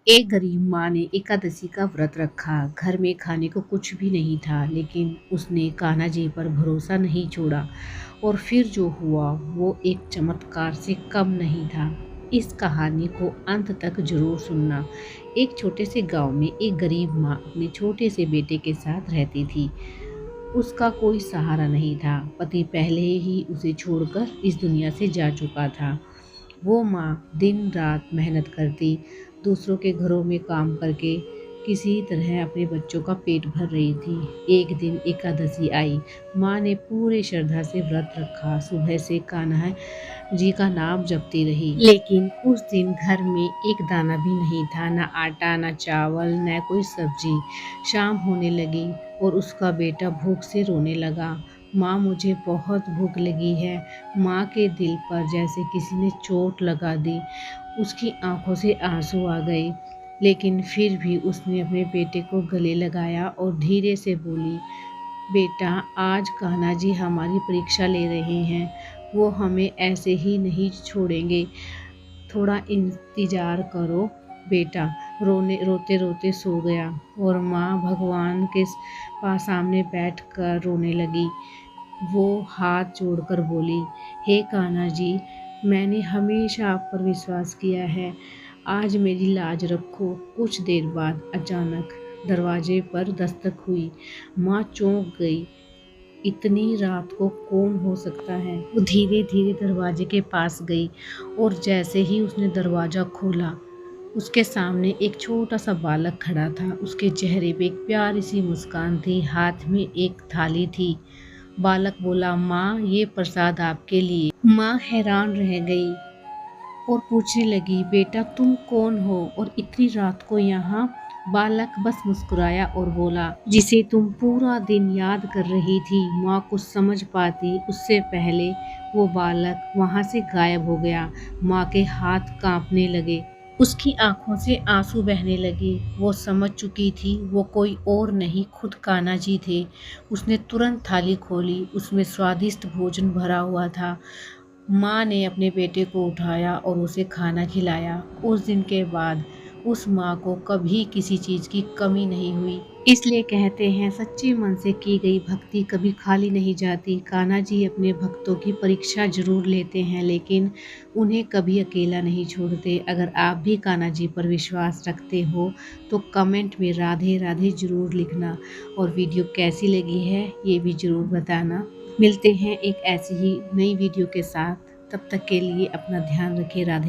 एक गरीब माँ ने एकादशी का व्रत रखा। घर में खाने को कुछ भी नहीं था, लेकिन उसने कान्हा जी पर भरोसा नहीं छोड़ा और फिर जो हुआ वो एक चमत्कार से कम नहीं था। इस कहानी को अंत तक जरूर सुनना। एक छोटे से गांव में एक गरीब माँ अपने छोटे से बेटे के साथ रहती थी। उसका कोई सहारा नहीं था। पति पहले ही उसे छोड़कर इस दुनिया से जा चुका था। वो माँ दिन रात मेहनत करती, दूसरों के घरों में काम करके किसी तरह अपने बच्चों का पेट भर रही थी। एक दिन एकादशी आई। माँ ने पूरे श्रद्धा से व्रत रखा। सुबह से कान्हा जी का नाम जपती रही, लेकिन उस दिन घर में एक दाना भी नहीं था, ना आटा, ना चावल, न कोई सब्जी। शाम होने लगी और उसका बेटा भूख से रोने लगा। माँ, मुझे बहुत भूख लगी है। माँ के दिल पर जैसे किसी ने चोट लगा दी। उसकी आंखों से आंसू आ गए, लेकिन फिर भी उसने अपने बेटे को गले लगाया और धीरे से बोली, बेटा, आज कान्हा जी हमारी परीक्षा ले रहे हैं। वो हमें ऐसे ही नहीं छोड़ेंगे। थोड़ा इंतजार करो बेटा। रोते रोते सो गया और माँ भगवान के पास सामने बैठ कर रोने लगी। वो हाथ जोड़कर बोली, हे कान्हा जी, मैंने हमेशा आप पर विश्वास किया है। आज मेरी लाज रखो। कुछ देर बाद अचानक दरवाजे पर दस्तक हुई। माँ चौंक गई। इतनी रात को कौन हो सकता है? वो धीरे धीरे दरवाजे के पास गई और जैसे ही उसने दरवाजा खोला, उसके सामने एक छोटा सा बालक खड़ा था। उसके चेहरे पे एक प्यारी सी मुस्कान थी, हाथ में एक थाली थी। बालक बोला, माँ, ये प्रसाद आपके लिए। माँ हैरान रह गई और पूछने लगी, बेटा, तुम कौन हो और इतनी रात को यहाँ? बालक बस मुस्कुराया और बोला, जिसे तुम पूरा दिन याद कर रही थी। माँ कुछ समझ पाती उससे पहले वो बालक वहाँ से गायब हो गया। माँ के हाथ कांपने लगे, उसकी आंखों से आंसू बहने लगे। वो समझ चुकी थी वो कोई और नहीं, खुद कान्हा जी थे। उसने तुरंत थाली खोली। उसमें स्वादिष्ट भोजन भरा हुआ था। माँ ने अपने बेटे को उठाया और उसे खाना खिलाया। उस दिन के बाद उस माँ को कभी किसी चीज़ की कमी नहीं हुई। इसलिए कहते हैं, सच्चे मन से की गई भक्ति कभी खाली नहीं जाती। कान्हा जी अपने भक्तों की परीक्षा जरूर लेते हैं, लेकिन उन्हें कभी अकेला नहीं छोड़ते। अगर आप भी कान्हा जी पर विश्वास रखते हो तो कमेंट में राधे राधे जरूर लिखना और वीडियो कैसी लगी है ये भी जरूर बताना। मिलते हैं एक ऐसी ही नई वीडियो के साथ। तब तक के लिए अपना ध्यान रखें। राधे।